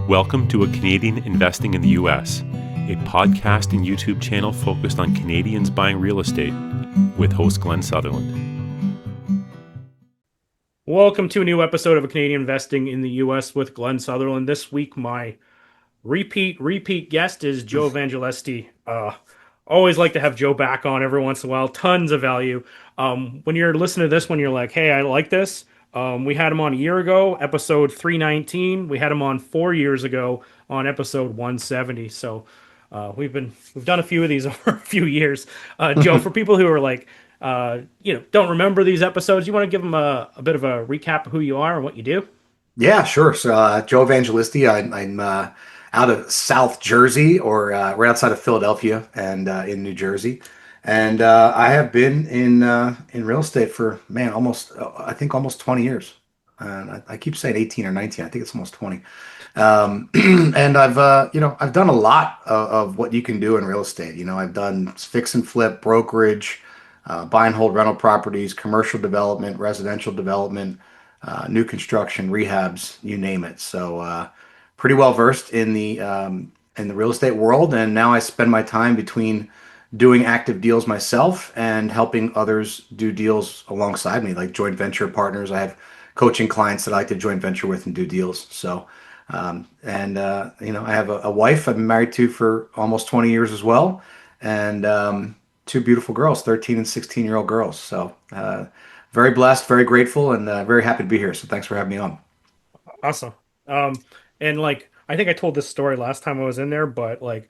Welcome to A Canadian Investing in the U.S., a podcast and YouTube channel focused on Canadians buying real estate with host Glen Sutherland. Welcome to a new episode of A Canadian Investing in the U.S. with Glen Sutherland. This week, my repeat guest is Joe Evangelisti. Always like to have Joe back on every once in a while. Tons of value. When you're listening to this one, you're like, hey, I like this. We had him on a year ago, episode 319. We had him on 4 years ago on episode 170. So we've done a few of these over a few years. Joe, for people who are like, don't remember these episodes, you want to give them a bit of a recap of who you are and what you do? Yeah, sure. So Joe Evangelisti, I'm out of South Jersey, or right outside of Philadelphia, and in New Jersey. And I have been in real estate for, man, almost 20 years. And I keep saying 18 or 19. I think it's almost 20. And I've done a lot of what you can do in real estate. I've done fix and flip, brokerage, buy and hold rental properties, commercial development, residential development, new construction, rehabs, you name it. So pretty well versed in the real estate world. And now I spend my time between doing active deals myself and helping others do deals alongside me, like joint venture partners. I have coaching clients that I like to joint venture with and do deals. So, I have a wife I've been married to for almost 20 years as well. And two beautiful girls, 13 and 16-year-old girls. So very blessed, very grateful, and very happy to be here. So thanks for having me on. Awesome. And like, I think I told this story last time I was in there, but like,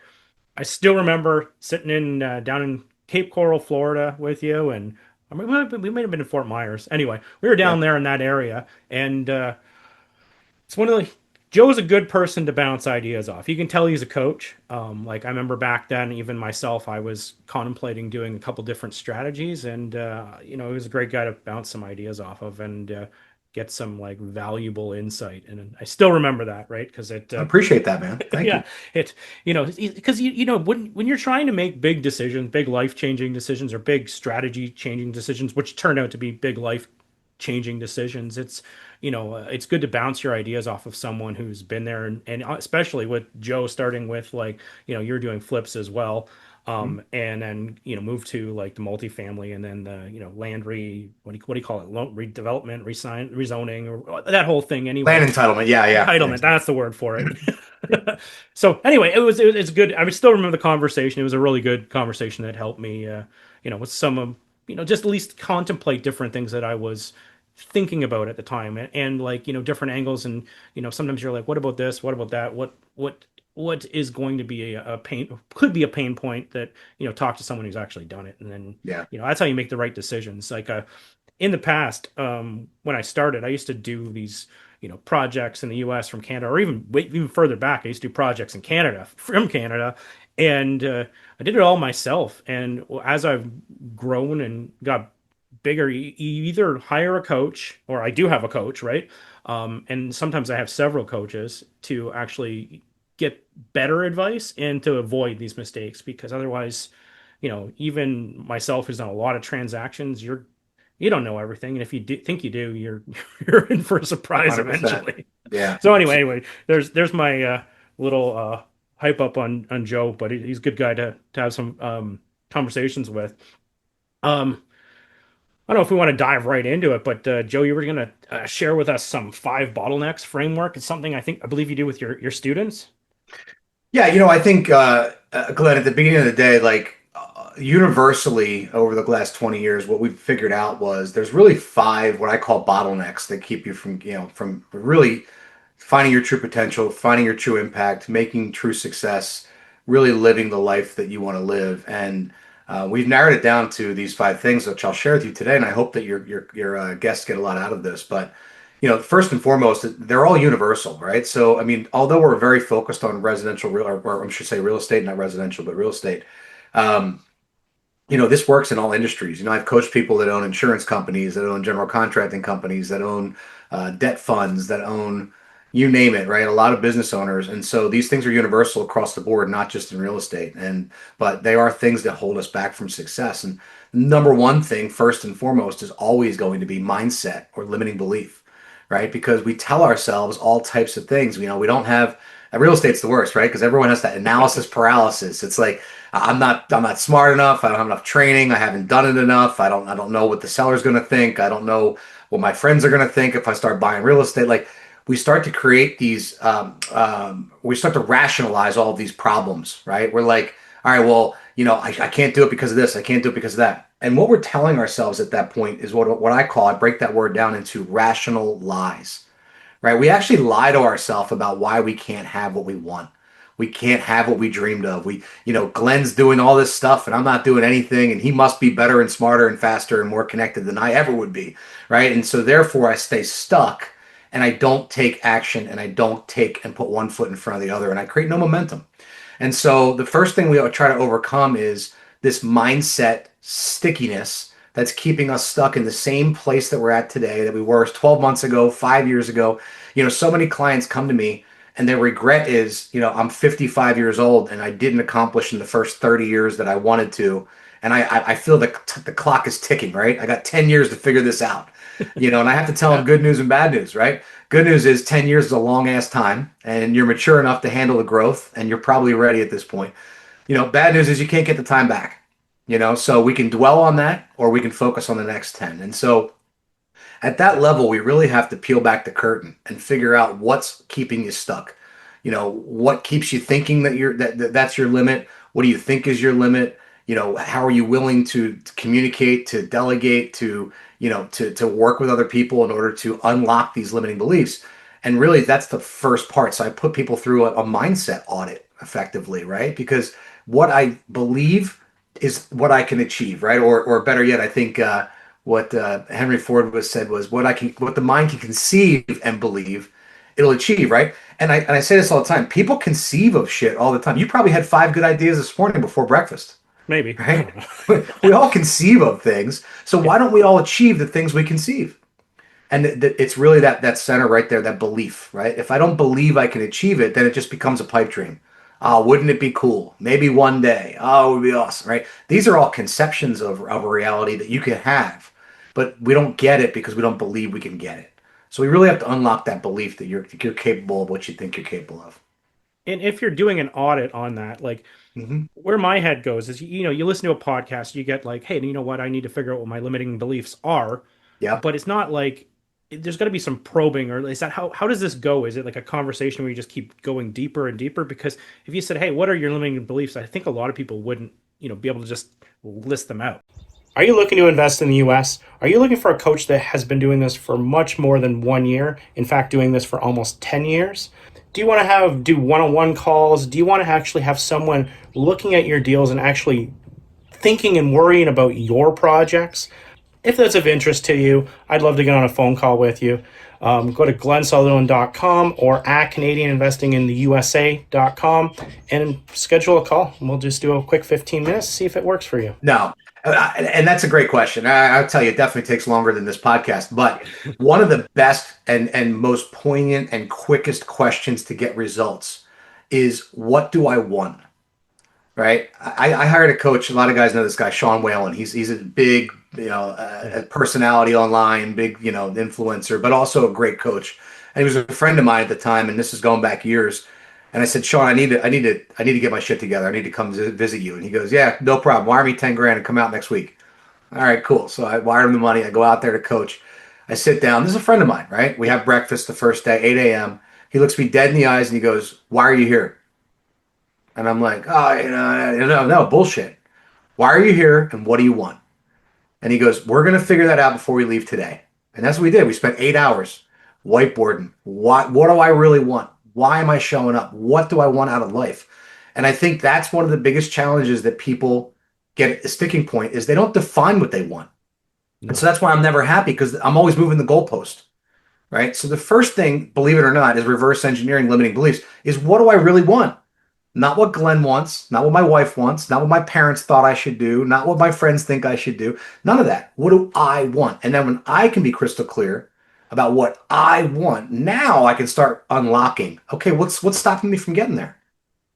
I still remember sitting in down in Cape Coral, Florida with you, and I mean, we might have been in Fort Myers. Anyway, we were down there in that area, and it's one of the Joe's a good person to bounce ideas off. You can tell he's a coach. Like I remember back then, even myself, I was contemplating doing a couple different strategies, and he was a great guy to bounce some ideas off of and get some like valuable insight. And I still remember that, right? Because I appreciate that, man. Thank you. Because when you're trying to make big decisions, big life changing decisions, or big strategy changing decisions, which turned out to be big life changing decisions, it's good to bounce your ideas off of someone who's been there, and especially with Joe starting with like, you're doing flips as well. And then, move to like the multifamily, and then the, land what do you call it? Redevelopment, rezoning, or that whole thing anyway. Land entitlement. Yeah. Entitlement. That's the word for it. So anyway, it's good. I still remember the conversation. It was a really good conversation that helped me, with some of, just at least contemplate different things that I was thinking about at the time, and like, different angles. And, sometimes you're like, what about this? What about that? What is going to be could be a pain point that, talk to someone who's actually done it. And then, that's how you make the right decisions. Like, in the past, when I started, I used to do these, projects in the US from Canada, or even further back. I used to do projects in Canada from Canada. And, I did it all myself. And as I've grown and got bigger, you either hire a coach, or I do have a coach, right? And sometimes I have several coaches to actually get better advice and to avoid these mistakes, because otherwise, even myself who's done a lot of transactions, you don't know everything, and if you think you do, you're in for a surprise 100%. Eventually. Yeah. So anyway, there's my little hype up on Joe, but he's a good guy to have some conversations with. I don't know if we want to dive right into it, but Joe, you were going to share with us some 5 bottlenecks framework. It's something I believe you do with your students. Yeah, I think, Glenn, at the beginning of the day, like universally over the last 20 years, what we've figured out was there's really 5 what I call bottlenecks that keep you from really finding your true potential, finding your true impact, making true success, really living the life that you want to live. And we've narrowed it down to these 5 things, which I'll share with you today. And I hope that your guests get a lot out of this. But first and foremost, they're all universal, right? So, I mean, although we're very focused on residential, or I should say real estate, not residential, but real estate, this works in all industries. I've coached people that own insurance companies, that own general contracting companies, that own debt funds, that own, you name it, right? A lot of business owners. And so these things are universal across the board, not just in real estate. But they are things that hold us back from success. And number one thing, first and foremost, is always going to be mindset or limiting belief. right? Because we tell ourselves all types of things. We don't have real estate's the worst, right? Because everyone has that analysis paralysis. It's like I'm not smart enough. I don't have enough training. I haven't done it enough. I don't know what the seller's going to think. I don't know what my friends are going to think if I start buying real estate. Like we start to create these, we start to rationalize all of these problems, right? We're like, all right, well, I can't do it because of this. I can't do it because of that. And what we're telling ourselves at that point is what I call, I break that word down into rational lies, right? We actually lie to ourselves about why we can't have what we want. We can't have what we dreamed of. Glen's doing all this stuff and I'm not doing anything, and he must be better and smarter and faster and more connected than I ever would be, right? And so therefore I stay stuck and I don't take action, and I don't take and put one foot in front of the other, and I create no momentum. And so the first thing we try to overcome is this mindset stickiness that's keeping us stuck in the same place that we're at today, that we were 12 months ago, 5 years ago. So many clients come to me and their regret is, I'm 55 years old and I didn't accomplish in the first 30 years that I wanted to. And I feel the clock is ticking, right? I got 10 years to figure this out, and I have to tell them good news and bad news, right? Good news is 10 years is a long ass time and you're mature enough to handle the growth and you're probably ready at this point. Bad news is you can't get the time back, so we can dwell on that or we can focus on the next 10. And so at that level, we really have to peel back the curtain and figure out what's keeping you stuck. What keeps you thinking that's your limit? What do you think is your limit? How are you willing to communicate, to delegate, to work with other people in order to unlock these limiting beliefs? And really, that's the first part. So I put people through a mindset audit effectively, right? Because what I believe is what I can achieve, right? Or better yet, I think what Henry Ford said was what the mind can conceive and believe, it'll achieve, right? And I say this all the time. People conceive of shit all the time. You probably had 5 good ideas this morning before breakfast. Maybe. Right? We all conceive of things. So why don't we all achieve the things we conceive? And it's really that center right there, that belief, right? If I don't believe I can achieve it, then it just becomes a pipe dream. Oh, wouldn't it be cool? Maybe one day. Oh, it would be awesome, right? These are all conceptions of a reality that you can have, but we don't get it because we don't believe we can get it. So we really have to unlock that belief that you're capable of what you think you're capable of. And if you're doing an audit on that, like where my head goes is, you listen to a podcast, you get like, hey, you know what? I need to figure out what my limiting beliefs are. Yeah. But it's not like there's got to be some probing, or is that how does this go? Is it like a conversation where you just keep going deeper and deeper? Because if you said, hey, what are your limiting beliefs? I think a lot of people wouldn't, be able to just list them out. Are you looking to invest in the US? Are you looking for a coach that has been doing this for much more than 1 year? In fact, doing this for almost 10 years? Do you want to do one-on-one calls? Do you want to actually have someone looking at your deals and actually thinking and worrying about your projects? If that's of interest to you, I'd love to get on a phone call with you. Go to glensutherland.com or at CanadianInvestingInTheUSA.com and schedule a call. We'll just do a quick 15 minutes, see if it works for you. No. And that's a great question. I'll tell you, it definitely takes longer than this podcast. But one of the best and most poignant and quickest questions to get results is, what do I want? Right? I hired a coach. A lot of guys know this guy, Sean Whalen. He's a big, personality online, big, influencer, but also a great coach. And he was a friend of mine at the time, and this is going back years. And I said, Sean, I need to get my shit together. I need to come visit you. And he goes, yeah, no problem. Wire me 10 grand and come out next week. All right, cool. So I wire him the money. I go out there to coach. I sit down. This is a friend of mine, right? We have breakfast the first day, 8 a.m. He looks me dead in the eyes and he goes, why are you here? And I'm like, oh, no, bullshit. Why are you here and what do you want? And he goes, we're going to figure that out before we leave today. And that's what we did. We spent 8 hours whiteboarding. What do I really want? Why am I showing up? What do I want out of life? And I think that's one of the biggest challenges that people get a sticking point, is they don't define what they want. No. And so that's why I'm never happy, because I'm always moving the goalpost, right? So the first thing, believe it or not, is reverse engineering limiting beliefs, is what do I really want? Not what Glen wants, not what my wife wants, not what my parents thought I should do, not what my friends think I should do. None of that. What do I want? And then when I can be crystal clear about what I want, now I can start unlocking. Okay, what's stopping me from getting there?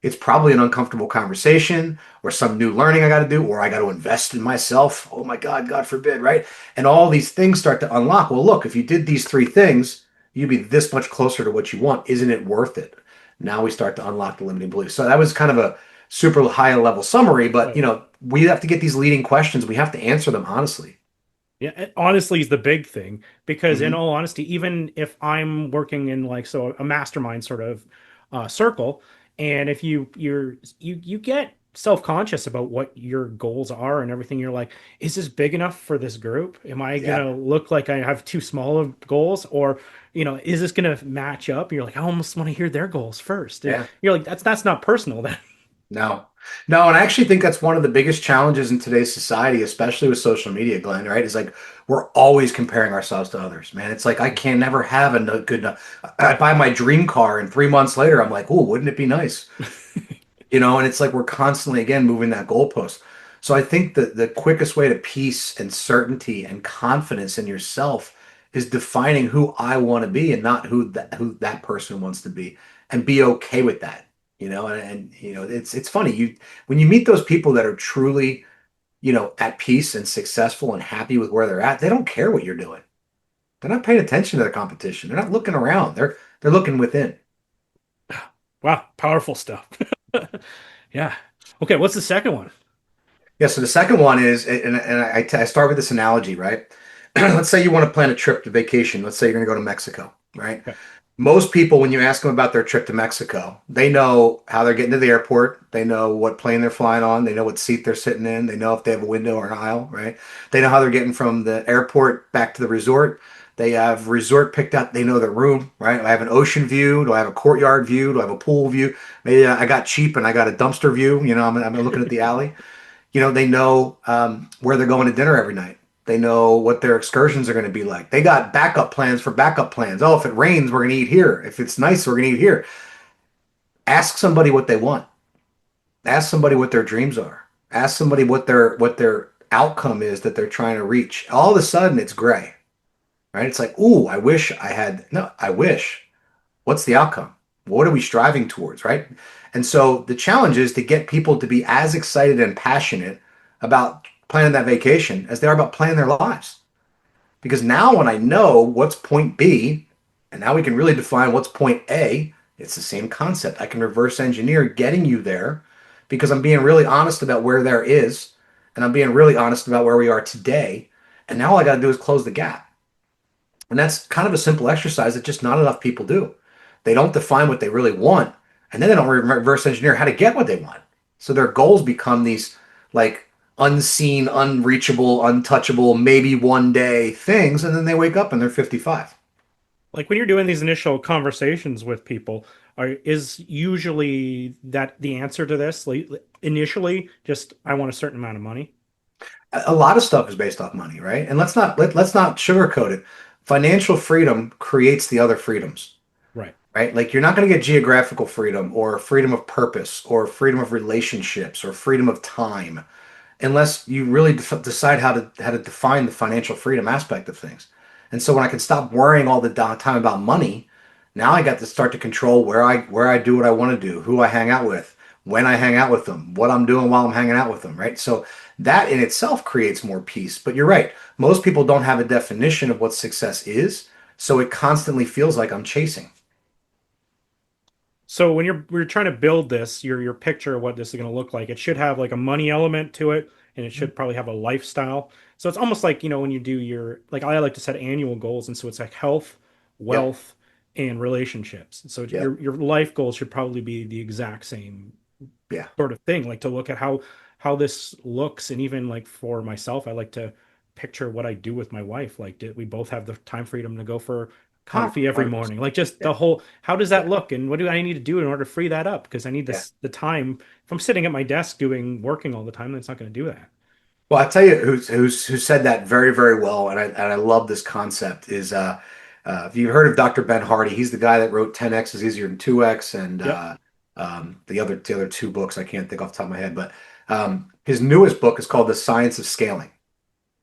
It's probably an uncomfortable conversation or some new learning I got to do, or I got to invest in myself. Oh my God, God forbid, right? And all these things start to unlock. Well, look, if you did these 3 things, you'd be this much closer to what you want. Isn't it worth it? Now we start to unlock the limiting beliefs. So that was kind of a super high level summary, but Right. we have to get these leading questions. We have to answer them honestly. Yeah, honestly is the big thing because in Hmm. all honesty, even if I'm working in like a mastermind sort of circle, and if you get self-conscious about what your goals are and everything, you're like, is this big enough for this group? Am I Yeah. gonna look like I have too small of goals, or is this gonna match up? You're like, I almost want to hear their goals first. And Yeah. you're like, that's not personal then. No, no, and I actually think that's one of the biggest challenges in today's society, especially with social media, Glenn, right? Is like we're always comparing ourselves to others, man. It's like I can never have a good enough. I buy my dream car, and 3 months later, I'm like, oh, wouldn't it be nice? And it's like we're constantly again moving that goalpost. So I think that the quickest way to peace and certainty and confidence in yourself is defining who I want to be and not who that person wants to be, and be okay with that. It's funny, when you meet those people that are truly at peace and successful and happy with where they're at, they don't care what you're doing. They're not paying attention to the competition. They're not looking around. They're looking within. Wow, powerful stuff. Yeah. Okay, what's the second one? Yeah, so the second one is, and I start with this analogy, right? Let's say you want to plan a trip to vacation. Let's say you're going to go to Mexico, right? Okay. Most people, when you ask them about their trip to Mexico, they know how they're getting to the airport. They know what plane they're flying on. They know what seat they're sitting in. They know if they have a window or an aisle, right? They know how they're getting from the airport back to the resort. They have resort picked out. They know their room, right? Do I have an ocean view? Do I have a courtyard view? Do I have a pool view? Maybe I got cheap and I got a dumpster view. I'm looking at the alley. They know where they're going to dinner every night. They know what their excursions are going to be like. They got backup plans for backup plans. Oh, if it rains, we're going to eat here. If it's nice, we're going to eat here. Ask somebody what they want. Ask somebody what their dreams are. Ask somebody what their outcome is that they're trying to reach. All of a sudden, it's gray, right? It's like, ooh, I wish I had. No, I wish. What's the outcome? What are we striving towards, right? And so the challenge is to get people to be as excited and passionate about planning that vacation as they are about planning their lives. Because now when I know what's point B, and now we can really define what's point A, it's the same concept. I can reverse engineer getting you there because I'm being really honest about where there is, and I'm being really honest about where we are today. And now all I got to do is close the gap. And that's kind of a simple exercise that just not enough people do. They don't define what they really want, and then they don't reverse engineer how to get what they want. So their goals become these like unseen, unreachable, untouchable, maybe one day things, and then they wake up and they're 55. Like when you're doing these initial conversations with people, is usually that the answer to this? Like, initially, just I want a certain amount of money. A lot of stuff is based off money, right? And let's not sugarcoat it. Financial freedom creates the other freedoms. Right. Right? Like you're not going to get geographical freedom or freedom of purpose or freedom of relationships or freedom of time unless you really decide how to define the financial freedom aspect of things. And so when I can stop worrying all the time about money, now I got to start to control where I do what I want to do, who I hang out with, when I hang out with them, what I'm doing while I'm hanging out with them, right? So that in itself creates more peace. But you're right. Most people don't have a definition of what success is, so it constantly feels like I'm chasing. So when we're trying to build this, your picture of what this is going to look like, it should have like a money element to it, and it should probably have a lifestyle. So it's almost like, when you do your, like, I like to set annual goals, and so it's like health, Yep. wealth, and relationships. So Yep. your life goals should probably be the exact same Yeah. sort of thing, like to look at how this looks. And even like for myself, I like to picture what I do with my wife. Like, did we both have the time freedom to go for coffee every 100%. morning? Like, just Yeah. the whole, how does that Yeah. look, and what do I need to do in order to free that up? Because I need Yeah. this the time. If I'm sitting at my desk working all the time, that's not going to do that. Well, I tell you who said that very, very well, and I love this concept is if you've heard of Dr. Ben Hardy, he's the guy that wrote 10x is easier than 2x, and Yep. the other two books I can't think off the top of my head, but his newest book is called The Science of Scaling.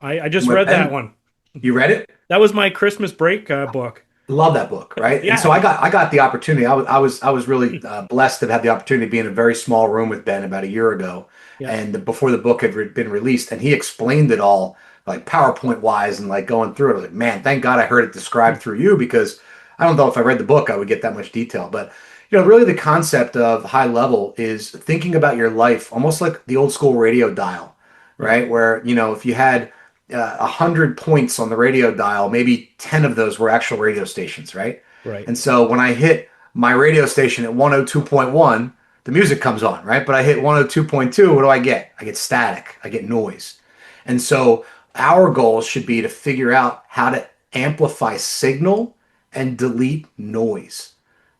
I just What read that Ben, one. you read it? That was my Christmas break book. Love that book, right? And so Yeah. I got the opportunity. I was really blessed to have the opportunity to be in a very small room with Ben about a year ago, Yeah. and before the book had been released, and he explained it all like PowerPoint wise and like going through it. I was like, man, thank God I heard it described through you because I don't know if I read the book, I would get that much detail. But, really the concept of high level is thinking about your life almost like the old school radio dial, right? Where, if you had 100 points on the radio dial, maybe 10 of those were actual radio stations, right? Right. And so when I hit my radio station at 102.1, the music comes on, right? But I hit 102.2, what do I get? I get static, I get noise. And so our goal should be to figure out how to amplify signal and delete noise,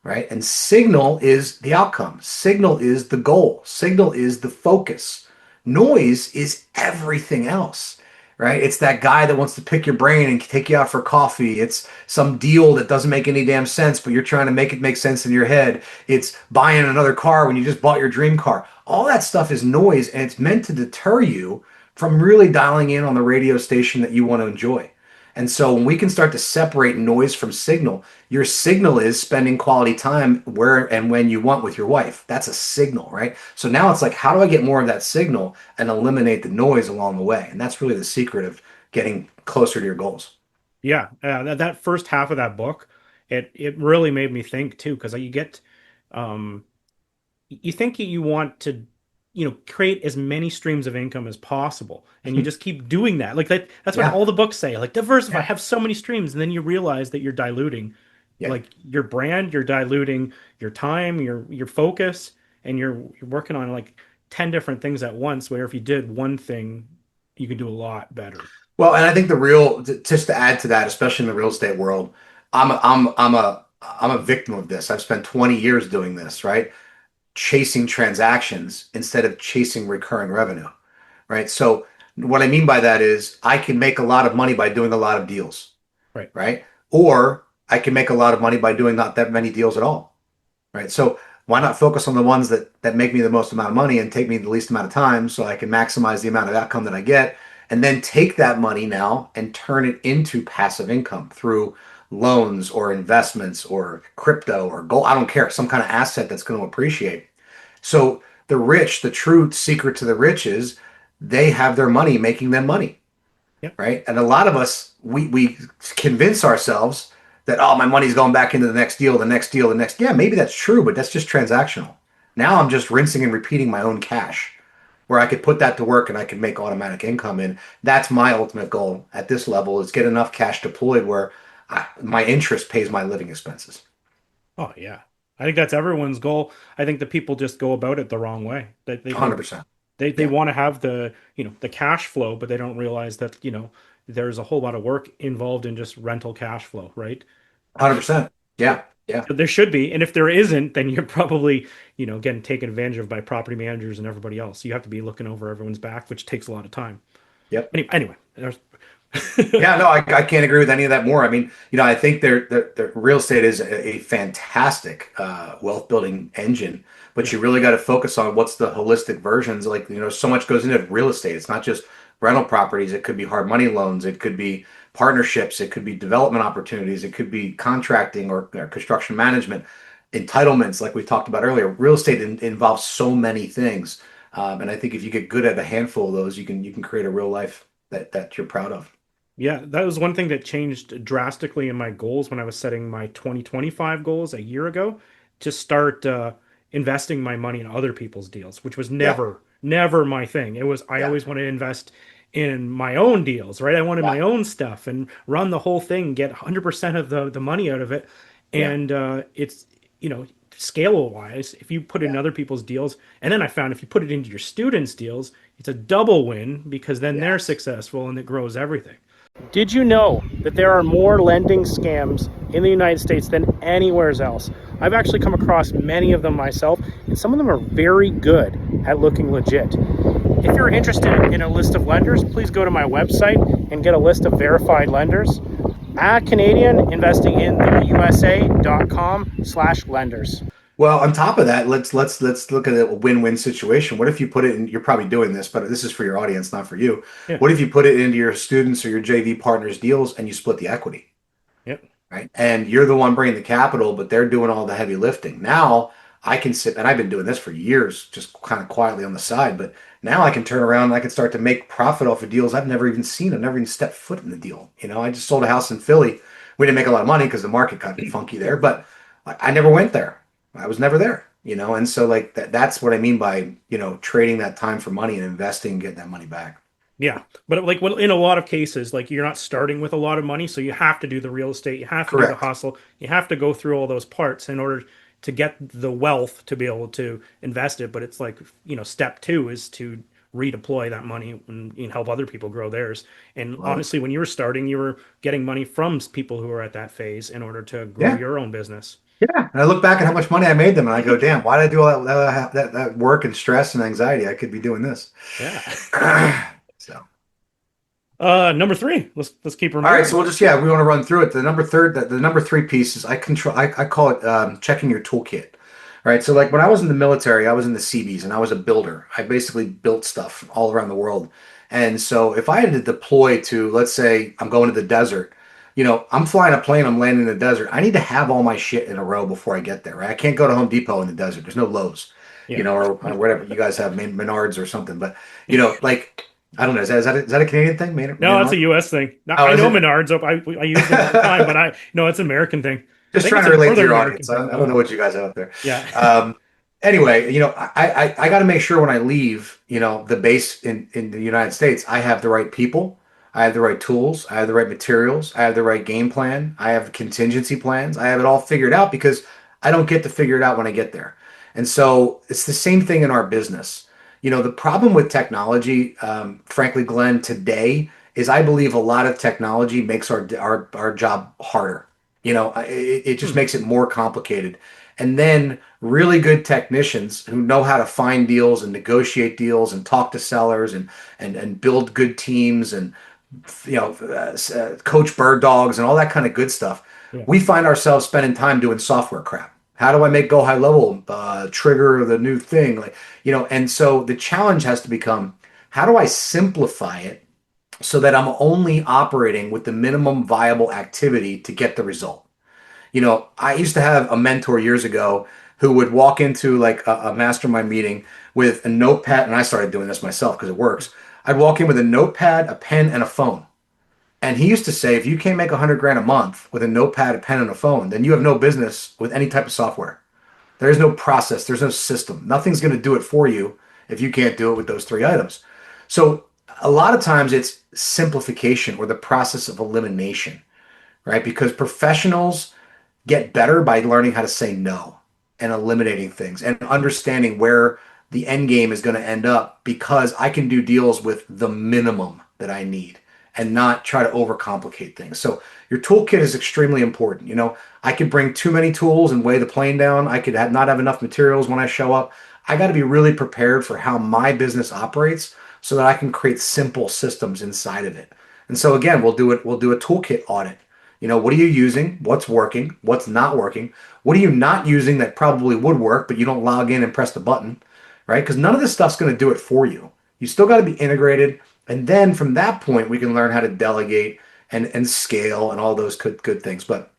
right? And signal is the outcome. Signal is the goal. Signal is the focus. Noise is everything else, right? It's that guy that wants to pick your brain and take you out for coffee. It's some deal that doesn't make any damn sense, but you're trying to make it make sense in your head. It's buying another car when you just bought your dream car. All that stuff is noise, and it's meant to deter you from really dialing in on the radio station that you want to enjoy. And so when we can start to separate noise from signal, your signal is spending quality time where and when you want with your wife. That's a signal, right? So now it's like, how do I get more of that signal and eliminate the noise along the way? And that's really the secret of getting closer to your goals. Yeah, that first half of that book, it really made me think too, because you think you want to, create as many streams of income as possible, and you just keep doing that. Like that's what all the books say, like diversify, have so many streams, and then you realize that you're diluting like your brand, you're diluting your time, your focus, and you're working on like 10 different things at once, where if you did one thing, you could do a lot better. Well, and I think just to add to that, especially in the real estate world, I'm a victim of this. I've spent 20 years doing this, right? Chasing transactions instead of chasing recurring revenue, right? So what I mean by that is I can make a lot of money by doing a lot of deals, right? Or I can make a lot of money by doing not that many deals at all, right? So why not focus on the ones that make me the most amount of money and take me the least amount of time, so I can maximize the amount of outcome that I get, and then take that money now and turn it into passive income through loans or investments or crypto or gold. I don't care, some kind of asset that's going to appreciate. So the rich, the true secret to the rich is they have their money making them money, right? And a lot of us, we convince ourselves that, oh, my money's going back into the next deal, the next deal, the next. Yeah, maybe that's true, but that's just transactional. Now I'm just rinsing and repeating my own cash, where I could put that to work and I could make automatic income. And that's my ultimate goal at this level, is get enough cash deployed where my interest pays my living expenses. Oh yeah, I think that's everyone's goal. I think the people just go about it the wrong way. They 100%. They want to have the the cash flow, but they don't realize that there's a whole lot of work involved in just rental cash flow, right? 100%. Yeah. Yeah. So there should be, and if there isn't, then you're probably getting taken advantage of by property managers and everybody else. You have to be looking over everyone's back, which takes a lot of time. Yep. Anyway, yeah, no, I can't agree with any of that more. I mean, I think the real estate is a fantastic wealth building engine, but you really got to focus on what's the holistic versions. Like, so much goes into real estate. It's not just rental properties. It could be hard money loans. It could be partnerships. It could be development opportunities. It could be contracting or construction management, entitlements, like we talked about earlier. Real estate involves so many things, and I think if you get good at a handful of those, you can create a real life that you're proud of. Yeah, that was one thing that changed drastically in my goals when I was setting my 2025 goals a year ago, to start investing my money in other people's deals, which was never my thing. It was, I always wanted to invest in my own deals, right? I wanted my own stuff and run the whole thing, get 100% of the money out of it. And it's, scale wise, if you put it in other people's deals, and then I found if you put it into your students' deals, it's a double win, because then they're successful and it grows everything. Did you know that there are more lending scams in the United States than anywhere else? I've actually come across many of them myself, and some of them are very good at looking legit. If you're interested in a list of lenders, please go to my website and get a list of verified lenders at CanadianInvestingInTheUSA.com/lenders. Well, on top of that, let's look at a win-win situation. What if you put it in? You're probably doing this, but this is for your audience, not for you. Yeah. What if you put it into your students or your JV partners' deals and you split the equity? Yep. Right. And you're the one bringing the capital, but they're doing all the heavy lifting. Now I can sit, and I've been doing this for years, just kind of quietly on the side. But now I can turn around and I can start to make profit off of deals I've never even seen. I've never even stepped foot in the deal. I just sold a house in Philly We didn't make a lot of money because the market got funky there, but I never went there. I was never there, and so like that's what I mean by, trading that time for money and investing, getting that money back. Yeah, but like in a lot of cases, like you're not starting with a lot of money, so you have to do the real estate, you have to do the Correct. hustle, you have to go through all those parts in order to get the wealth to be able to invest it. But it's like, step two is to redeploy that money and, help other people grow theirs. And Love it. honestly, when you were starting, you were getting money from people who were at that phase in order to grow Yeah. your own business. Yeah. And I look back at how much money I made them and I go, damn, why did I do all that work and stress and anxiety? I could be doing this. Yeah. So. Number three. Let's keep All remembering. right, so we want to run through it. The number three piece is I call it checking your toolkit. Right. So like when I was in the military, I was in the Seabees and I was a builder. I basically built stuff all around the world. And so if I had to deploy to, let's say I'm going to the desert, I'm flying a plane, I'm landing in the desert. I need to have all my shit in a row before I get there, right? I can't go to Home Depot in the desert. There's no Lowe's, Yeah. or whatever you guys have, Menards or something. But, like, I don't know. Is that a Canadian thing? No, it's a U.S. thing. Oh, I is know it? Menards. I use them all the time, but no, it's an American thing. Just I think trying it's to a relate to Northern your American audience. I thing. don't know what you guys have out there. Yeah. Anyway, I got to make sure when I leave, the base in the United States, I have the right people, I have the right tools, I have the right materials, I have the right game plan, I have contingency plans, I have it all figured out because I don't get to figure it out when I get there. And so it's the same thing in our business. The problem with technology, frankly, Glenn, today is I believe a lot of technology makes our job harder. It just makes it more complicated. And then really good technicians who know how to find deals and negotiate deals and talk to sellers and build good teams and coach bird dogs and all that kind of good stuff. Yeah. We find ourselves spending time doing software crap. How do I make go high level, trigger the new thing? And so the challenge has to become, how do I simplify it so that I'm only operating with the minimum viable activity to get the result? I used to have a mentor years ago who would walk into like a mastermind meeting with a notepad, and I started doing this myself because it works. I'd walk in with a notepad, a pen, and a phone. And he used to say, if you can't make 100 grand a month with a notepad, a pen, and a phone, then you have no business with any type of software. There is no process. There's no system. Nothing's going to do it for you if you can't do it with those three items. So a lot of times it's simplification or the process of elimination, right? Because professionals get better by learning how to say no and eliminating things and understanding where the end game is going to end up, because I can do deals with the minimum that I need and not try to overcomplicate things. So your toolkit is extremely important. I could bring too many tools and weigh the plane down. I could not have enough materials when I show up. I got to be really prepared for how my business operates so that I can create simple systems inside of it. And so again, we'll do a toolkit audit. What are you using? What's working? What's not working? What are you not using that probably would work, but you don't log in and press the button, right? Because none of this stuff's going to do it for you. You still got to be integrated. And then from that point, we can learn how to delegate and scale and all those good things. But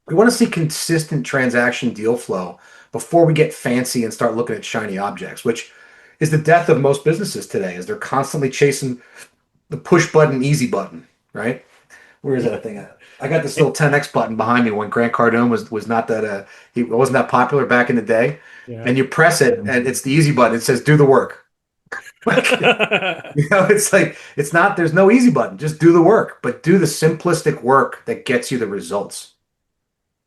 we want to see consistent transaction deal flow before we get fancy and start looking at shiny objects, which is the death of most businesses today, as they're constantly chasing the push button, easy button, right? Where is that thing at? I got this little 10x button behind me when Grant Cardone was not that he wasn't that popular back in the day. Yeah. And you press it and it's the easy button. It says do the work. It's like there's no easy button. Just do the work, but do the simplistic work that gets you the results.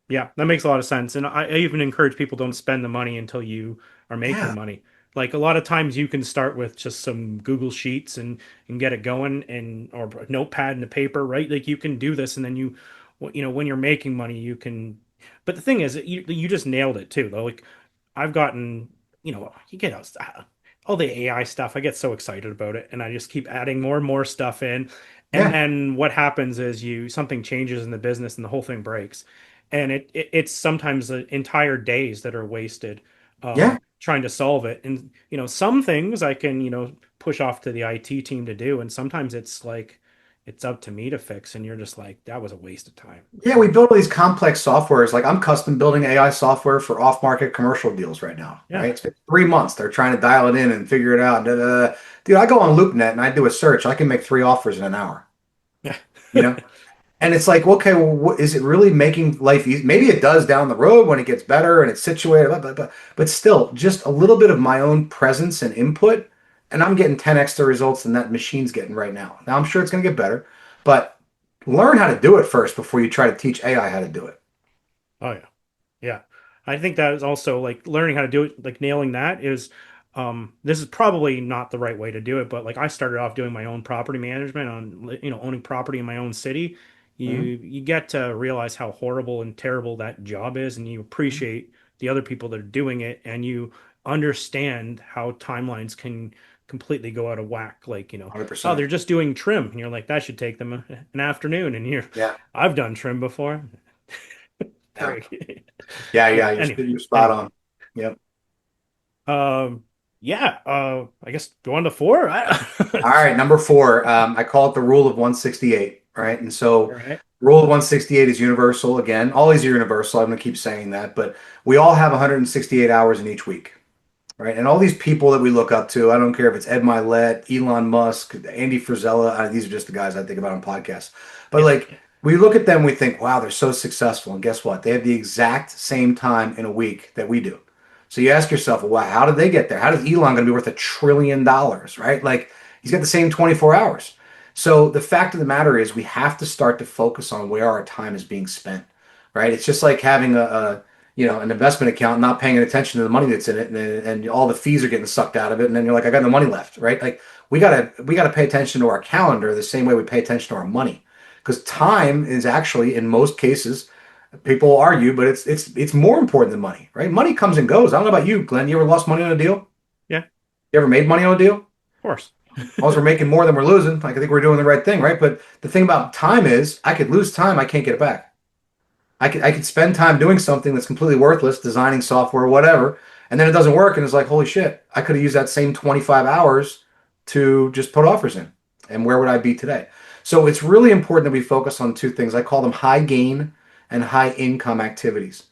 Yeah, that makes a lot of sense. And I even encourage people, don't spend the money until you are making money. Like a lot of times you can start with just some Google Sheets and get it going, or a notepad and a paper, right? Like you can do this, and then when you're making money, you can. But the thing is, you just nailed it too, though. Like I've gotten, you get all the AI stuff. I get so excited about it, and I just keep adding more and more stuff in. And then what happens is something changes in the business, and the whole thing breaks. And it's sometimes entire days that are wasted. Trying to solve it. And some things I can push off to the IT team to do, and sometimes it's like it's up to me to fix, and you're just like, that was a waste of time. Yeah, we build all these complex softwares. Like I'm custom building AI software for off-market commercial deals right now. Yeah. Right? It's been 3 months. They're trying to dial it in and figure it out. Dude, I go on LoopNet and I do a search. I can make 3 offers in an hour. Yeah. And it's like, okay, well, is it really making life easy? Maybe it does down the road when it gets better and it's situated, but still, just a little bit of my own presence and input, and I'm getting 10x the results than that machine's getting right now. Now, I'm sure it's going to get better, but learn how to do it first before you try to teach AI how to do it. Oh yeah. Yeah. I think that is also like learning how to do it, like nailing that is this is probably not the right way to do it, but like I started off doing my own property management on owning property in my own city. Mhm. You get to realize how horrible and terrible that job is, and you appreciate the other people that are doing it, and you understand how timelines can completely go out of whack. Like, oh, 100%. they're just doing trim, and you're like, that should take them an afternoon, and Yeah. I've done trim before. Yeah. Great. Yeah. Yeah. Yeah. You're spot on. Yep. Um, yeah. I guess go on to four. All right, number four. I call it the rule of 168, right? And All so, right. rule of 168 is universal. Again, all these are universal. I'm going to keep saying that, but we all have 168 hours in each week, right? And all these people that we look up to, I don't care if it's Ed Milet, Elon Musk, Andy Frisella. These are just the guys I think about on podcasts. But Yeah. like, we look at them, we think, wow, they're so successful. And guess what? They have the exact same time in a week that we do. So you ask yourself, well, wow, how did they get there? How does Elon going to be worth $1 trillion, right? Like, he's got the same 24 hours. So the fact of the matter is, we have to start to focus on where our time is being spent, right? It's just like having an investment account, not paying attention to the money that's in it, and all the fees are getting sucked out of it, and then you're like, I got no money left, right? Like, we gotta pay attention to our calendar the same way we pay attention to our money, because time is actually, in most cases, people argue, but it's more important than money, right? Money comes and goes. I don't know about you, Glenn. You ever lost money on a deal? Yeah. You ever made money on a deal? Of course. As we're making more than we're losing, like I think we're doing the right thing, right? But the thing about time is, I could lose time, I can't get it back. I could spend time doing something that's completely worthless, designing software, whatever, and then it doesn't work, and it's like, holy shit, I could have used that same 25 hours to just put offers in, and where would I be today? So it's really important that we focus on two things. I call them high gain and high income activities,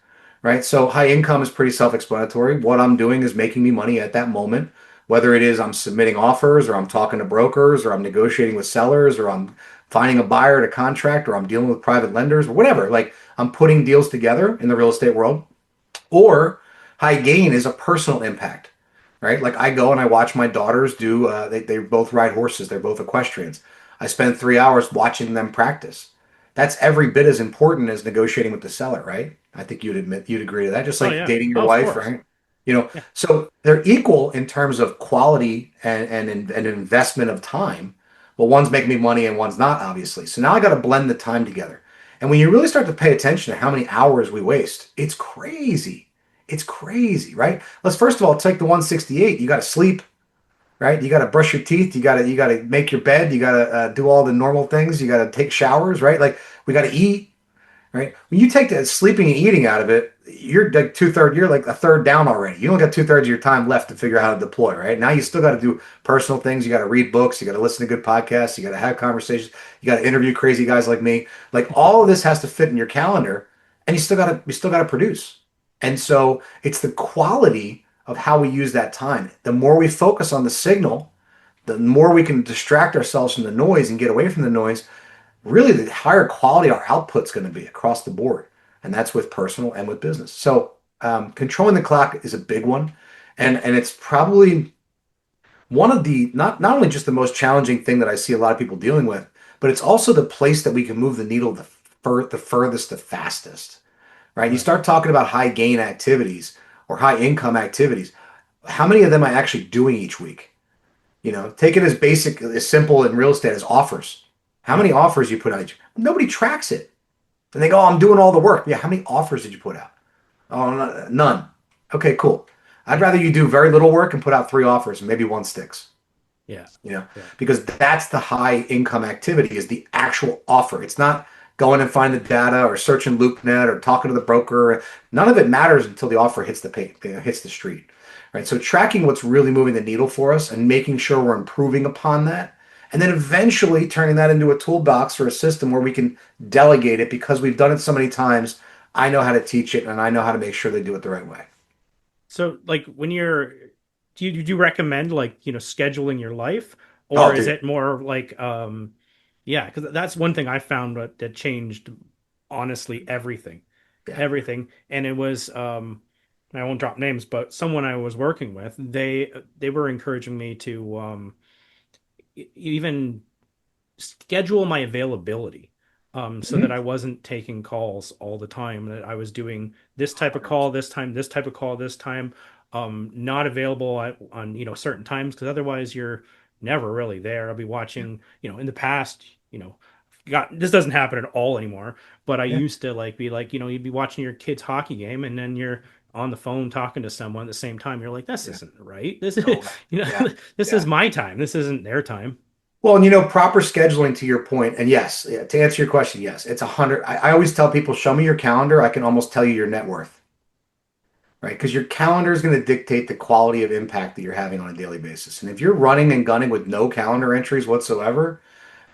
right? So high income is pretty self-explanatory. What I'm doing is making me money at that moment, whether it is I'm submitting offers, or I'm talking to brokers, or I'm negotiating with sellers, or I'm finding a buyer to contract, or I'm dealing with private lenders, or whatever. Like, I'm putting deals together in the real estate world. Or high gain is a personal impact, right? Like, I go and I watch my daughters do, they both ride horses, they're both equestrians. I spend 3 hours watching them practice. That's every bit as important as negotiating with the seller, right? I think you'd agree to that, just Oh like yeah. dating your Oh, of wife, course. right? Yeah. So they're equal in terms of quality and investment of time. Well, one's making me money and one's not, obviously. So now I got to blend the time together. And when you really start to pay attention to how many hours we waste, it's crazy. It's crazy, right? Let's first of all take the 168. You got to sleep, right? You got to brush your teeth. You got to make your bed. You got to do all the normal things. You got to take showers, right? Like, we got to eat, right? When you take the sleeping and eating out of it, you're like you're like a third down already. You only got two-thirds of your time left to figure out how to deploy, right? Now you still got to do personal things. You got to read books. You got to listen to good podcasts. You got to have conversations. You got to interview crazy guys like me. Like, all of this has to fit in your calendar, and you still got to produce. And so it's the quality of how we use that time. The more we focus on the signal, the more we can distract ourselves from the noise and get away from the noise, really the higher quality our output's going to be across the board. And that's with personal and with business. So controlling the clock is a big one. And it's probably one of the, not only just the most challenging thing that I see a lot of people dealing with, but it's also the place that we can move the needle the furthest, the fastest, right? You Right. start talking about high gain activities or high income activities. How many of them am I actually doing each week? Take it as basic, as simple in real estate as offers. How Yeah. many offers you put out each? Nobody tracks it. And they go, oh, I'm doing all the work. Yeah, how many offers did you put out? Oh, none. Okay, cool. I'd Yeah. rather you do very little work and put out 3 offers and maybe one sticks. Yeah. You know, Yeah. because that's the high income activity, is the actual offer. It's not going and find the data or searching LoopNet or talking to the broker. None of it matters until the offer hits hits the street, right? So tracking what's really moving the needle for us and making sure we're improving upon that, and then eventually turning that into a toolbox or a system where we can delegate it, because we've done it so many times. I know how to teach it, and I know how to make sure they do it the right way. So like when do you recommend like, scheduling your life, or Oh, is dude. it more like Yeah, because that's one thing I found that changed honestly everything, Yeah. everything. And it was I won't drop names, but someone I was working with, they were encouraging me to even schedule my availability so that Mhm. I wasn't taking calls all the time, that I was doing this type of call 100%. this time, this type of call this time, not available on certain times because otherwise you're never really there. I'll be Yeah. watching, in the past, got this doesn't happen at all anymore, but I Yeah. used to like be like, you'd be watching your kid's hockey game and then you're on the phone talking to someone at the same time. You're like, this Yeah. isn't right. This is, No. Yeah. this is Yeah. my time. This isn't their time. Well, and proper scheduling to your point, and yes, yeah, to answer your question, yes, it's 100. I always tell people, show me your calendar. I can almost tell you your net worth, right? Because your calendar is going to dictate the quality of impact that you're having on a daily basis. And if you're running and gunning with no calendar entries whatsoever,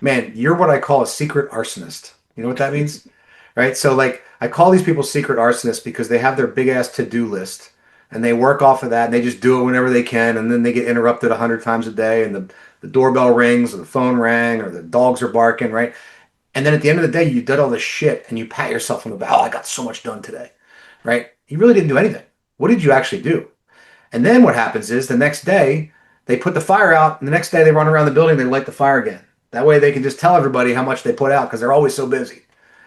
man, you're what I call a secret arsonist. You know what that means? Right? So like I call these people secret arsonists because they have their big ass to-do list and they work off of that and they just do it whenever they can and then they get interrupted 100 times a day and the doorbell rings or the phone rang or the dogs are barking, right? And then at the end of the day, you did all this shit and you pat yourself on the back. Oh, I got so much done today, right? You really didn't do anything. What did you actually do? And then what happens is the next day they put the fire out, and the next day they run around the building, they light the fire again. That way they can just tell everybody how much they put out because they're always so busy.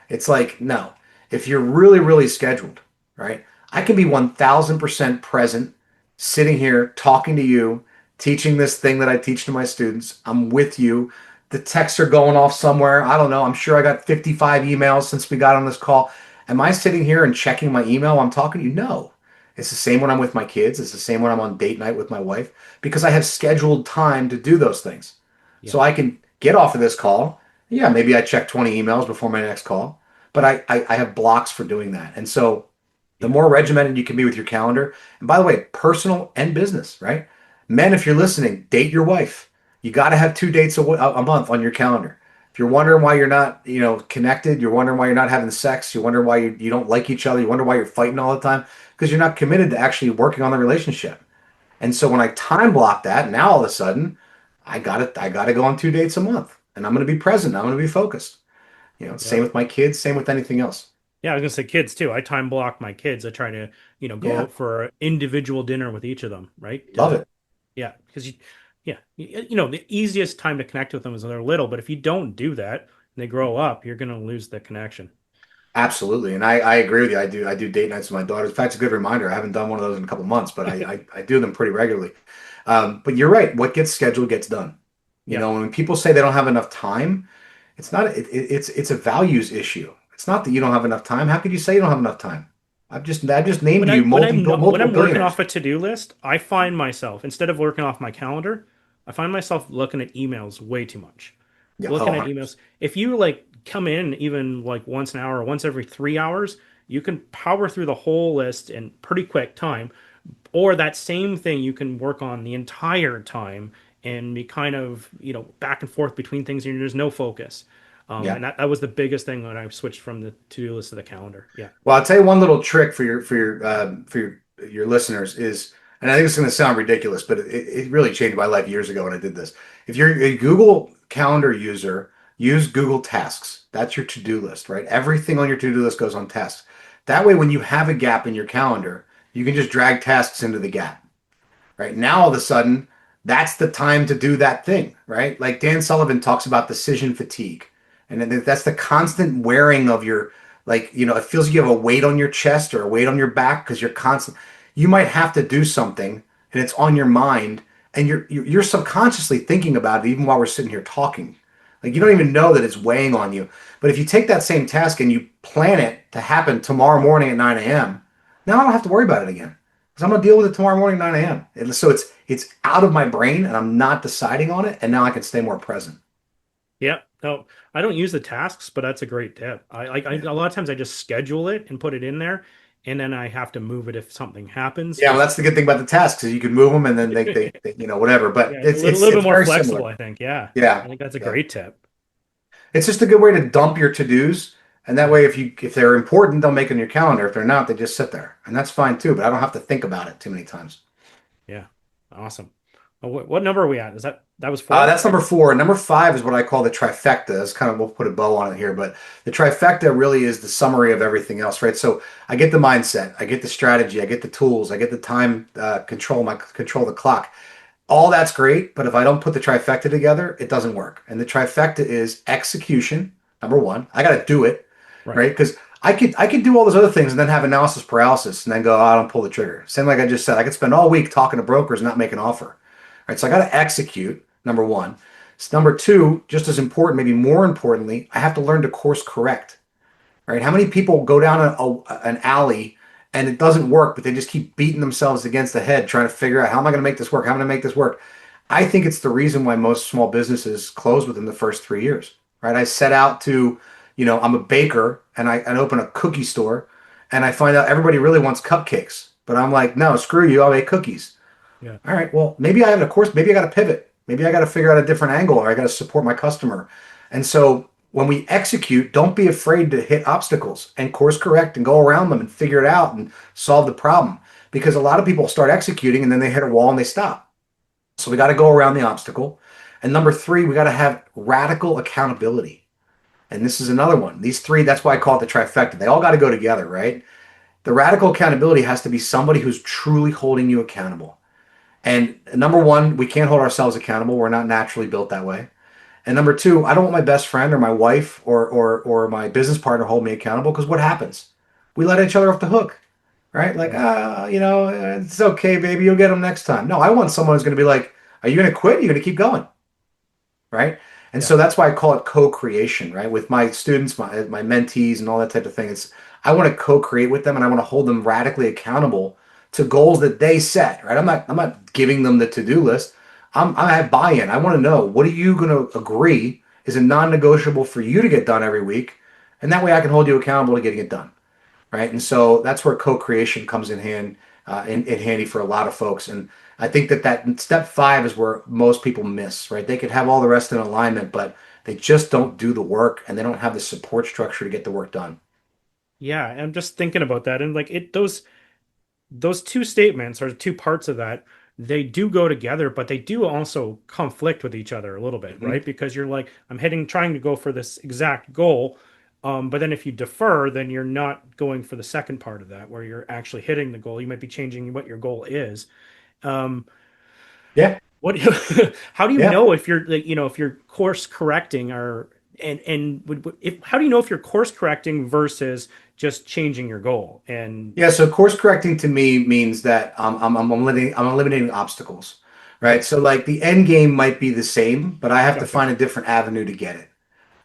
It's like, no, if you're really, really scheduled, right? I can be 1000% present, sitting here talking to you, teaching this thing that I teach to my students. I'm with you. The texts are going off somewhere. I don't know. I'm sure I got 55 emails since we got on this call. Am I sitting here and checking my email while I'm talking to you? No. It's the same when I'm with my kids. It's the same when I'm on date night with my wife because I have scheduled time to do those things. Yeah. So I can get off of this call. Yeah, maybe I check 20 emails before my next call, but I have blocks for doing that. And so the Yeah. more regimented you can be with your calendar, and by the way, personal and business, right? Men, if you're listening, date your wife. You got to have 2 dates a month on your calendar. If you're wondering why you're not, connected, you're wondering why you're not having sex, you wonder why you don't like each other, you wonder why you're fighting all the time, because you're not committed to actually working on the relationship. And so when I time block that, now all of a sudden, I got to go on 2 dates a month, and I'm going to be present. I'm going to be focused. Same Yep. with my kids, same with anything else. Yeah, I was gonna say kids too. I time block my kids. I try to, go Yeah, out for individual dinner with each of them, right? love it. Yeah, because the easiest time to connect with them is when they're little. But if you don't do that and they grow up, you're gonna lose the connection. Absolutely, and I agree with you. I do date nights with my daughters. In fact, it's a good reminder. I haven't done one of those in a couple months, but I do them pretty regularly. But you're right. What gets scheduled gets done. Yeah, When people say they don't have enough time, it's not. It's a values issue. It's not that you don't have enough time. How could you say you don't have enough time? I've just named when you I'm not when multiple I'm working billionaires. off a to-do list, I find myself instead of working off my calendar, I find myself looking at emails way too much. Yeah. Oh, Looking at 100%. emails. If you like come in even like once an hour or once every 3 hours, you can power through the whole list in pretty quick time. Or that same thing you can work on the entire time and be kind of, back and forth between things and there's no focus. Yeah. And that was the biggest thing when I switched from the to-do list to the calendar. Yeah. Well, I'll tell you one little trick for your listeners is, and I think it's going to sound ridiculous, but it really changed my life years ago when I did this. If you're a Google Calendar user, use Google Tasks. That's your to-do list, right? Everything on your to-do list goes on tasks. That way, when you have a gap in your calendar, you can just drag tasks into the gap. Right now, all of a sudden, that's the time to do that thing, right? Like Dan Sullivan talks about decision fatigue, and that's the constant wearing of your, like, it feels like you have a weight on your chest or a weight on your back because you're constant. You might have to do something, and it's on your mind, and you're subconsciously thinking about it even while we're sitting here talking. Like you don't even know that it's weighing on you. But if you take that same task and you plan it to happen tomorrow morning at 9 a.m., now I don't have to worry about it again because I'm gonna deal with it tomorrow morning at 9 a.m. And so it's out of my brain and I'm not deciding on it, and now I can stay more present. Yeah. No, I don't use the tasks, but that's a great tip. Yeah. A lot of times I just schedule it and put it in there, and then I have to move it if something happens. Yeah, well, Because that's the good thing about the tasks is you can move them and then they whatever. But yeah, it's a it's little, it's little bit it's more very flexible, similar. I think. Yeah. I Yeah, think that's a yeah. great tip. It's just a good way to dump your to-dos, and that way, if they're important, they'll make it on your calendar. If they're not, they just sit there, and that's fine too. But I don't have to think about it too many times. Yeah. Awesome. What number are we at? That was four? That's number four. Number five is what I call the trifecta. It's kind of, we'll put a bow on it here, but the trifecta really is the summary of everything else, right? So I get the mindset, I get the strategy, I get the tools, I get the time control the clock. All that's great, but if I don't put the trifecta together, it doesn't work. And the trifecta is execution, number one. I got to do it, right? Because I could do all those other things and then have analysis paralysis and then go, oh, I don't pull the trigger. Same like I just said, I could spend all week talking to brokers and not make an offer. Right, so I got to execute, number one. So number two, just as important, maybe more importantly, I have to learn to course correct. Right? How many people go down an alley and it doesn't work, but they just keep beating themselves against the head trying to figure out how am I going to make this work? How am I going to make this work? I think it's the reason why most small businesses close within the first 3 years. Right? I set out to, I'm a baker and I open a cookie store and I find out everybody really wants cupcakes. But I'm like, no, screw you, I'll make cookies. Yeah. All right. Well, maybe I have a course. Maybe I got to pivot. Maybe I got to figure out a different angle, or I got to support my customer. And so when we execute, don't be afraid to hit obstacles and course correct and go around them and figure it out and solve the problem. Because a lot of people start executing and then they hit a wall and they stop. So we got to go around the obstacle. And number three, we got to have radical accountability. And this is another one. These three, that's why I call it the trifecta. They all got to go together, right? The radical accountability has to be somebody who's truly holding you accountable. And number one, we can't hold ourselves accountable. We're not naturally built that way. And number two, I don't want my best friend or my wife or my business partner hold me accountable, because what happens? We let each other off the hook, right? Like, it's okay, baby. You'll get them next time. No, I want someone who's going to be like, are you going to quit? You're going to keep going, right? And so that's why I call it co-creation, right? With my students, my mentees and all that type of thing. I want to co-create with them and I want to hold them radically accountable to goals that they set, right? I'm not giving them the to-do list. I have buy-in. I want to know, what are you going to agree is a non-negotiable for you to get done every week? And that way I can hold you accountable to getting it done, right? And so that's where co-creation comes in handy for a lot of folks. And I think that step five is where most people miss, right? They could have all the rest in alignment, but they just don't do the work and they don't have the support structure to get the work done. Yeah, I'm just thinking about that, and like those two statements or two parts of that, they do go together, but they do also conflict with each other a little bit, right? Because you're like, trying to go for this exact goal, but then if you defer, then you're not going for the second part of that, where you're actually hitting the goal. You might be changing what your goal is. Yeah. What? How do you know if you're if you're course correcting or how do you know if you're course correcting versus just changing your goal? And so course correcting to me means that I'm eliminating obstacles, right? So like the end game might be the same, but I have to find a different avenue to get it,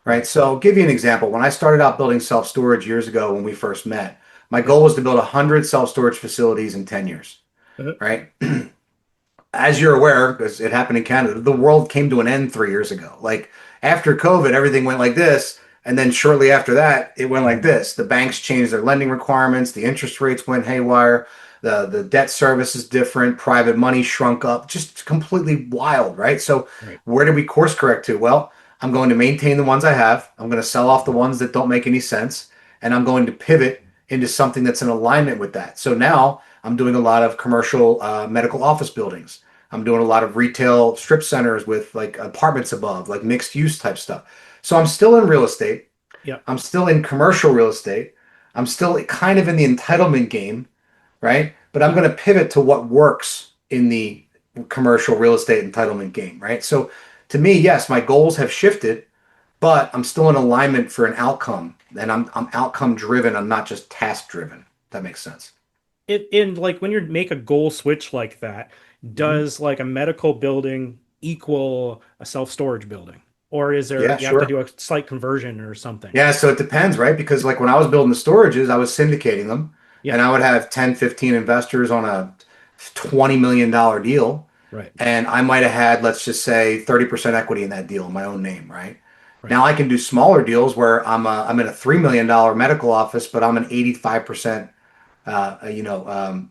right? So I'll give you an example. When I started out building self-storage years ago, when we first met, my goal was to build 100 self-storage facilities in 10 years, right? As you're aware, because it happened in Canada, the world came to an end 3 years ago. Like after COVID, everything went like this. And then shortly after that, it went like this. The banks changed their lending requirements. The interest rates went haywire. The debt service is different. Private money shrunk up. Just completely wild, right? So where did we course correct to? Well, I'm going to maintain the ones I have. I'm going to sell off the ones that don't make any sense. And I'm going to pivot into something that's in alignment with that. So now I'm doing a lot of commercial medical office buildings. I'm doing a lot of retail strip centers with like apartments above, like mixed use type stuff. So I'm still in real estate. Yeah. I'm still in commercial real estate. I'm still kind of in the entitlement game, right? But I'm going to pivot to what works in the commercial real estate entitlement game, right? So to me, yes, my goals have shifted, but I'm still in alignment for an outcome, and I'm outcome driven. I'm not just task driven. If that makes sense. Like when you make a goal switch like that, does like a medical building equal a self-storage building? Or is there, have to do a slight conversion or something? Yeah, so it depends, right? Because like when I was building the storages, I was syndicating them, and I would have 10, 15 investors on a $20 million deal. Right. And I might have had, let's just say, 30% equity in that deal in my own name, right? Now I can do smaller deals where I'm in a $3 million medical office, but I'm an 85%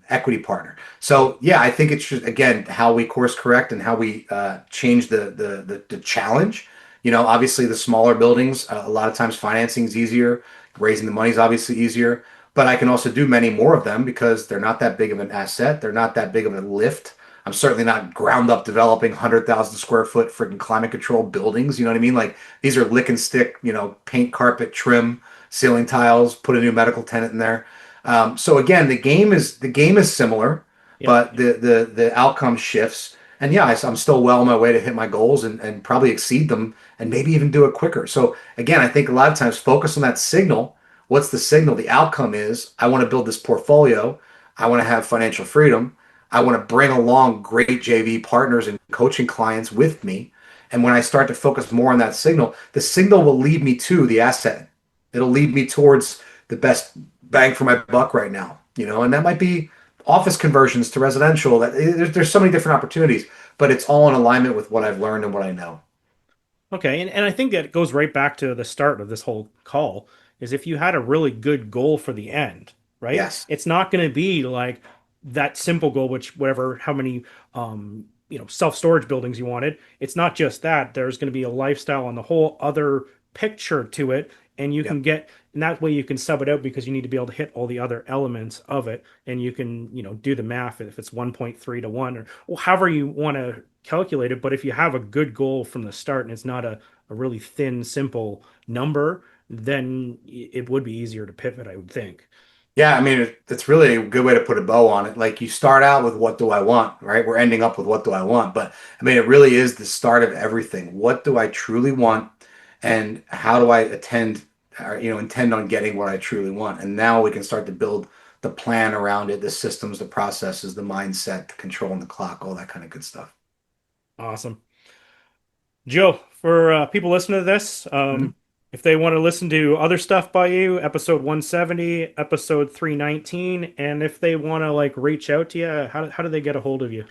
equity partner. So yeah, I think it's just, again, how we course correct and how we change the challenge. Obviously the smaller buildings, a lot of times financing is easier, raising the money is obviously easier, but I can also do many more of them because they're not that big of an asset. They're not that big of a lift I'm certainly not ground up developing 100,000 square foot freaking climate controlled buildings. You know what I mean? Like these are lick and stick, paint, carpet, trim, ceiling tiles, put a new medical tenant in there. So again, the game is similar, Yeah. but the outcome shifts. And yeah, I'm still well on my way to hit my goals and probably exceed them and maybe even do it quicker. So again, I think a lot of times focus on that signal. What's the signal? The outcome is I want to build this portfolio. I want to have financial freedom. I want to bring along great JV partners and coaching clients with me. And when I start to focus more on that signal, the signal will lead me to the asset. It'll lead me towards the best bang for my buck right now, and that might be office conversions to residential. There's so many different opportunities, but it's all in alignment with what I've learned and what I know. Okay, and I think that goes right back to the start of this whole call, is if you had a really good goal for the end, right? Yes. It's not going to be like that simple goal, which whatever, how many, self-storage buildings you wanted. It's not just that. There's going to be a lifestyle and the whole other picture to it, and you can get, and that way you can sub it out because you need to be able to hit all the other elements of it, and you can, do the math if it's 1.3 to 1 or however you want to calculate it. But if you have a good goal from the start and it's not a really thin, simple number, then it would be easier to pivot, I would think. Yeah, I mean, it's really a good way to put a bow on it. Like you start out with what do I want, right? We're ending up with what do I want. But I mean, it really is the start of everything. What do I truly want? And how do I intend on getting what I truly want? And now we can start to build the plan around it, the systems, the processes, the mindset, the control and the clock, all that kind of good stuff. Awesome. Joe, for people listening to this, if they want to listen to other stuff by you, episode 170, episode 319, and if they want to reach out to you, how do they get a hold of you?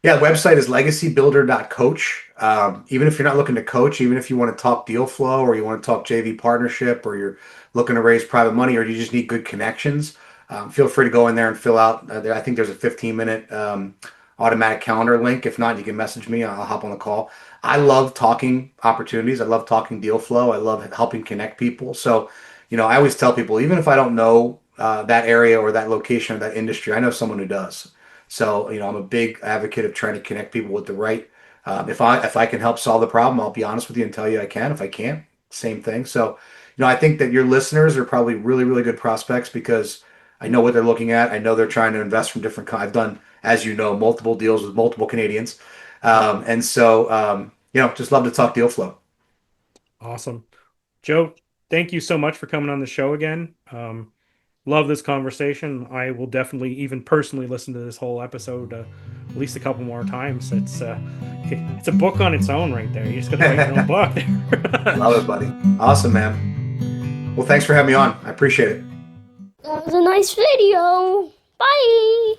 Yeah, the website is legacybuilder.coach. Even if you're not looking to coach, even if you want to talk deal flow or you want to talk JV partnership or you're looking to raise private money or you just need good connections, feel free to go in there and fill out. I think there's a 15-minute automatic calendar link. If not, you can message me. I'll hop on the call. I love talking opportunities. I love talking deal flow. I love helping connect people. So, I always tell people, even if I don't know that area or that location or that industry, I know someone who does. So, I'm a big advocate of trying to connect people with the right. If I can help solve the problem, I'll be honest with you and tell you I can. If I can't, same thing. So, I think that your listeners are probably really, really good prospects because I know what they're looking at. I know they're trying to invest from different. I've done, as you know, multiple deals with multiple Canadians, and so just love to talk deal flow. Awesome. Joe, thank you so much for coming on the show again. Love this conversation. I will definitely, even personally, listen to this whole episode at least a couple more times. It's a book on its own right there. You just got to write your own book. Love it, buddy. Awesome, man. Well, thanks for having me on. I appreciate it. That was a nice video. Bye.